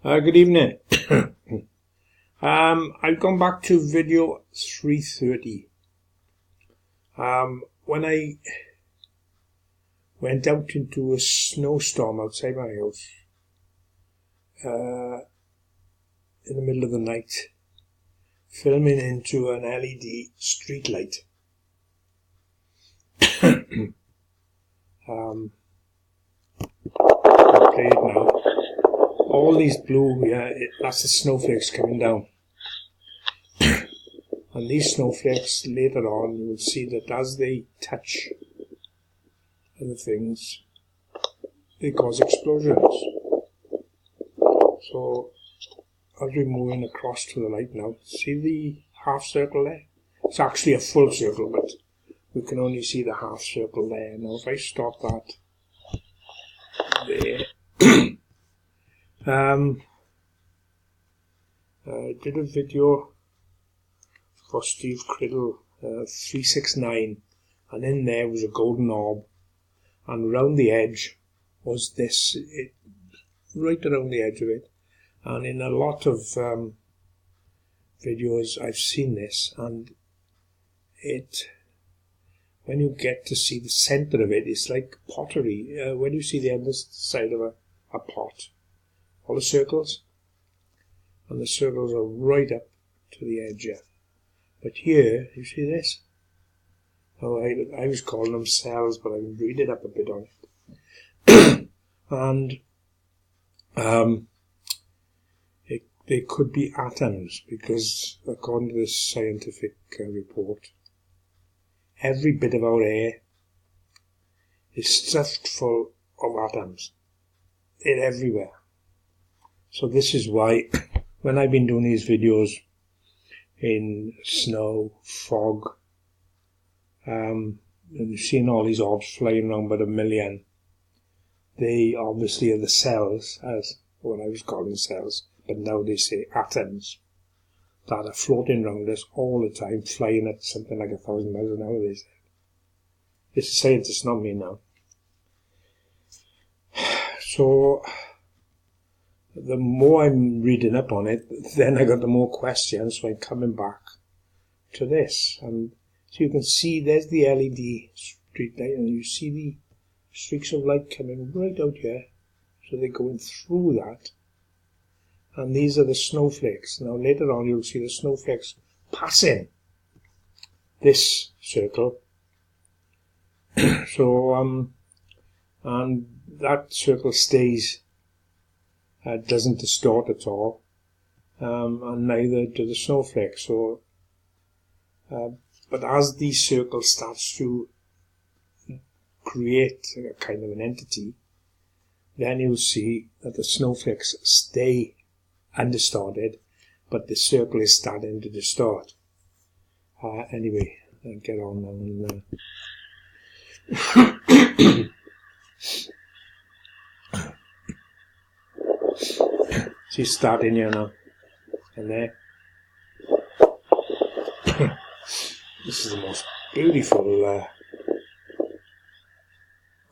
Good evening. I've gone back to video 330. When I went out into a snowstorm outside my house, in the middle of the night, filming into an LED street light. I'll play it now. All these blue, that's the snowflakes coming down. And these snowflakes, later on, you will see that as they touch other things, they cause explosions. So, as we're moving across to the light now, see the half circle there? It's actually a full circle, but we can only see the half circle there. Now, if I stop that there, I did a video for Steve Criddle, 369, and in there was a golden orb, and around the edge was this, right around the edge of it, and in a lot of videos I've seen this, and when you get to see the center of it, it's like pottery. When you see the underside of a pot, all the circles, and the circles are right up to the edge here. But here, you see this? Oh, I was calling them cells, but I read it up a bit on it. And they could be atoms, because according to this scientific report, every bit of our air is stuffed full of atoms. They're everywhere. So this is why when I've been doing these videos in snow, fog, and you've seen all these orbs flying around by the million, they obviously are the cells, as what I was calling cells, but now they say atoms, that are floating around us all the time, flying at something like 1,000 miles an hour, they say. It's a scientist, not me now. So, the more I'm reading up on it, then I got the more questions, so I'm coming back to this. And so you can see there's the LED street light, and you see the streaks of light coming right out here. So they're going through that. And these are the snowflakes. Now later on you'll see the snowflakes passing this circle. So, and that circle stays. Doesn't distort at all, and neither do the snowflakes. So, but as these circles starts to create a kind of an entity, then you'll see that the snowflakes stay undistorted, but the circle is starting to distort. Anyway, I'll get on now. See, starting here now, and there. This is the most beautiful,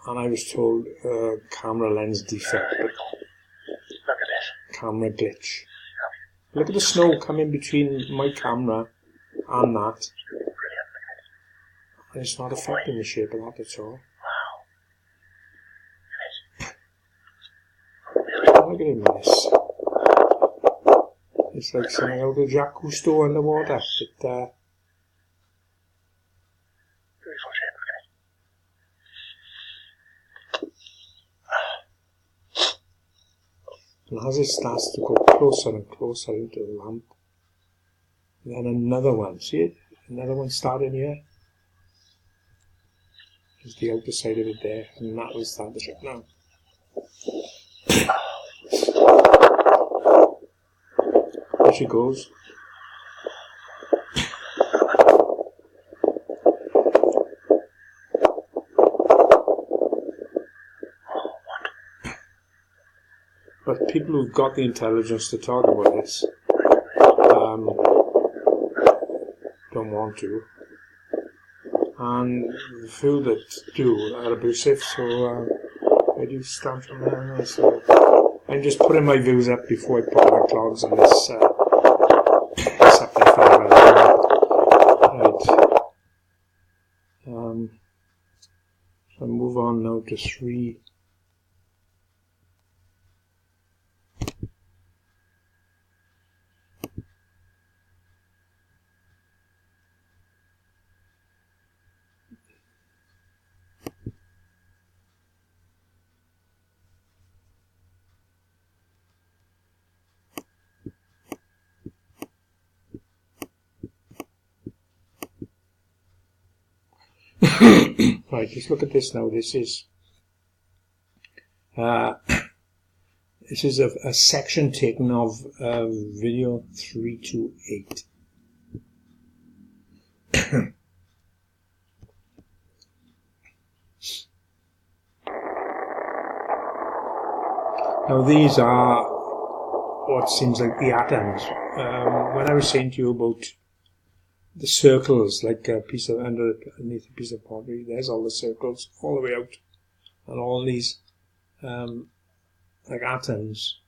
and I was told camera lens defect, but Look at this. camera glitch. Look at the snow coming between my camera and that, and it's not affecting the shape of that at all. Look at him, this. It's like something out of Jacques Cousteau underwater. Beautiful shape, and as it starts to go closer and closer into the lamp, then another one, see it? Another one starting here. There's the outer side of it there, and that will start to shut now. There she goes. But people who've got the intelligence to talk about this don't want to, and the few that do are abusive. So where do you stand from there? So I'm just putting my views up before I put my clogs on this subject file. Right. So move on now to 3. Right, let's look at this now. This is a section taken of video 328. Now these are what seems like the atoms. When I was saying to you about the circles, like a piece of underneath a piece of pottery, there's all the circles all the way out, and all these like atoms.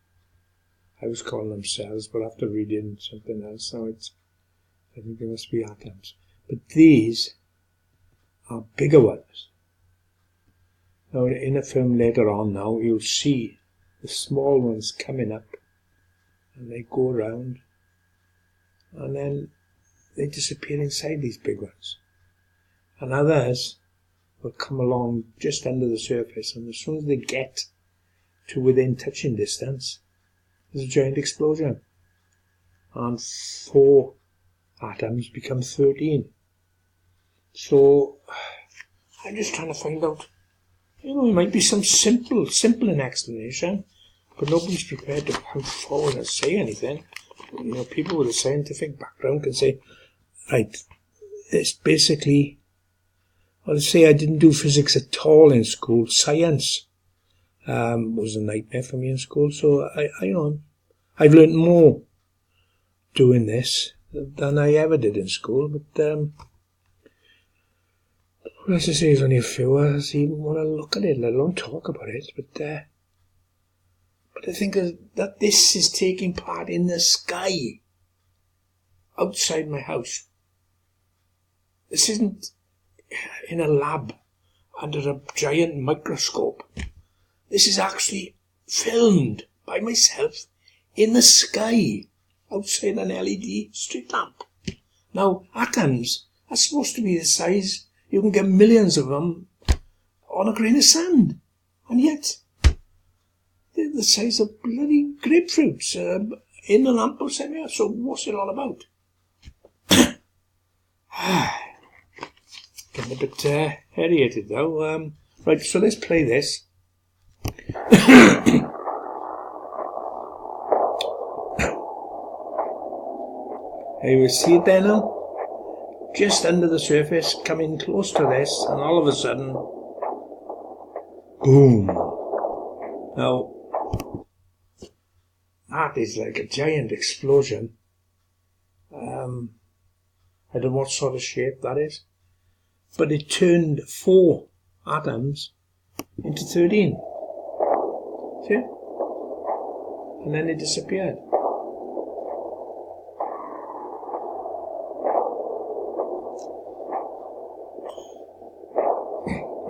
I was calling them cells, but after reading something else now, I think they must be atoms. But these are bigger ones. Now in a film later on now, you'll see the small ones coming up, and they go around, and then they disappear inside these big ones. And others will come along just under the surface, and as soon as they get to within touching distance, there's a giant explosion. And 4 atoms become 13. So, I'm just trying to find out, it might be some simple explanation, but nobody's prepared to come forward and say anything. People with a scientific background can say, right, it's basically, let's say I didn't do physics at all in school. Science was a nightmare for me in school, so I've learned more doing this than I ever did in school, but let's just say there's only a few of us even want to look at it, let alone talk about it, but I think that this is taking part in the sky outside my house. This isn't in a lab under a giant microscope. This is actually filmed by myself in the sky outside an LED street lamp. Now, atoms are supposed to be the size, you can get millions of them on a grain of sand. And yet, they're the size of bloody grapefruits in the lamp outside my house. So what's it all about? Getting a bit hairy-headed though. Right, so let's play this. Hey, you see it there now? Just under the surface, coming close to this, and all of a sudden, boom. Now, that is like a giant explosion. I don't know what sort of shape that is, but it turned 4 atoms into 13. See? And then it disappeared.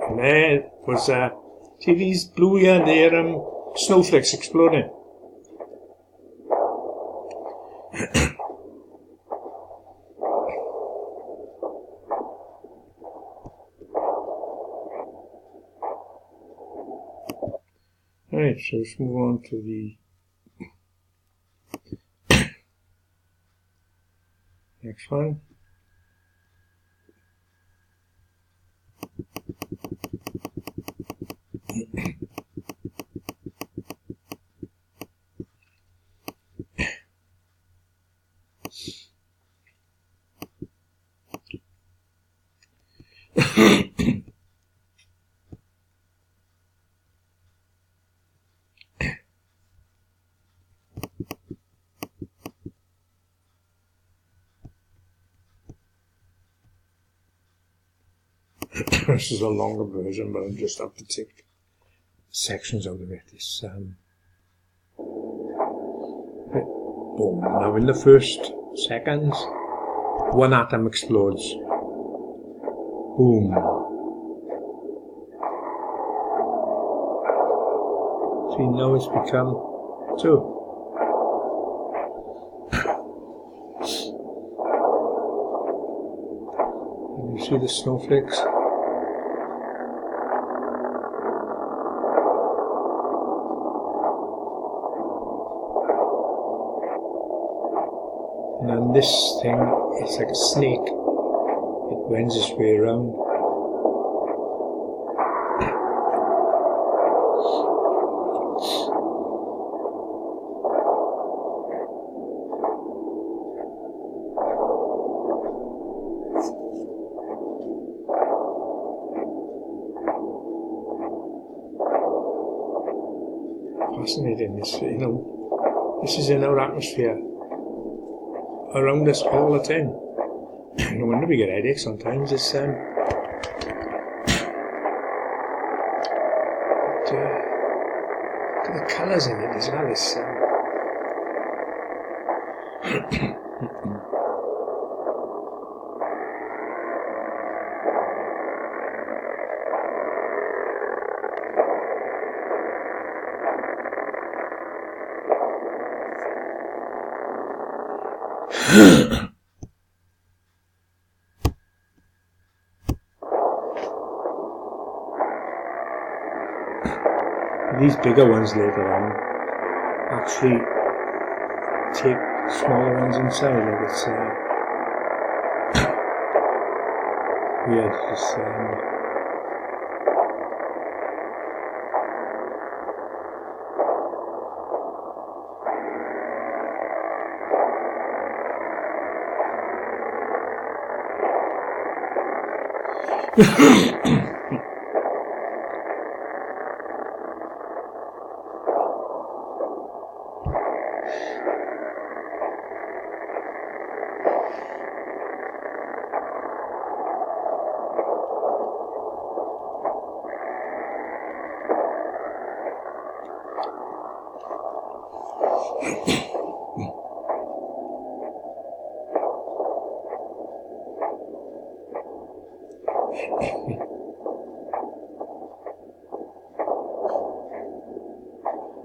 And there was, see these blue here, they're snowflakes exploding. Right, so let's move on to the next one. This is a longer version, but I just have to take sections out of it. It's, Boom. Now in the first seconds, one atom explodes. Boom. See, now it's become two. And you see the snowflakes? And then this thing, it's like a snake. It wends its way around. Fascinating. This, this is in our atmosphere, around us all the time. No wonder we get headaches sometimes. It's the colours in it as well. It's these bigger ones later on actually take smaller ones inside. Like it's weird. It's,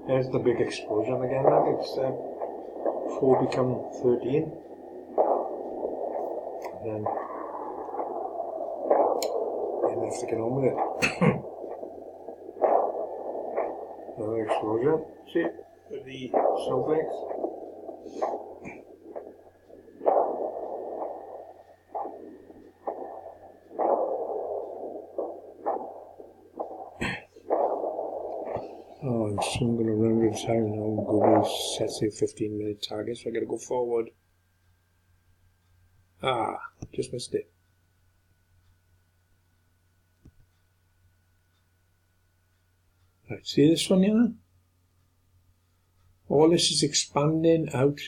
there's the big explosion again. It's 4 become 13. And then they have to get on with it. Another explosion. See, with the snowflakes. Oh, I'm soon going to run out of time now. Google sets a 15-minute target, so I got to go forward. Ah, just missed it. Right, see this one here? All this is expanding out,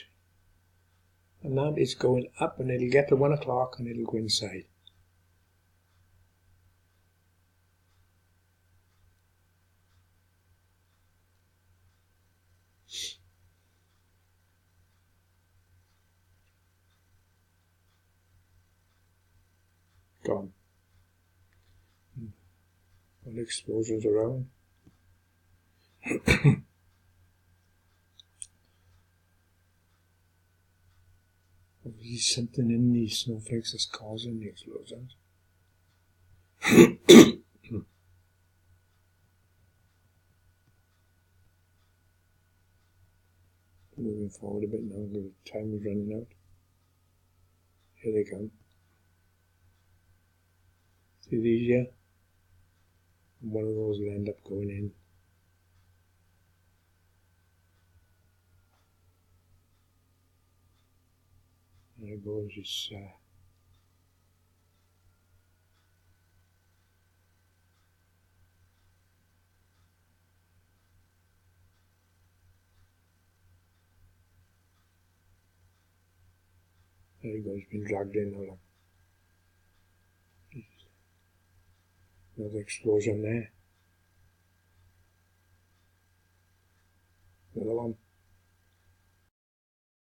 and that is going up, and it'll get to 1 o'clock and it'll go inside. Gone. All the explosions around. There's something in these snowflakes that's causing the explosions. Moving forward a bit now, the time is running out. Here they come. See these here? And one of those will end up going in. There it goes. It's there it goes. It's been dragged in now. Another explosion there. Another one.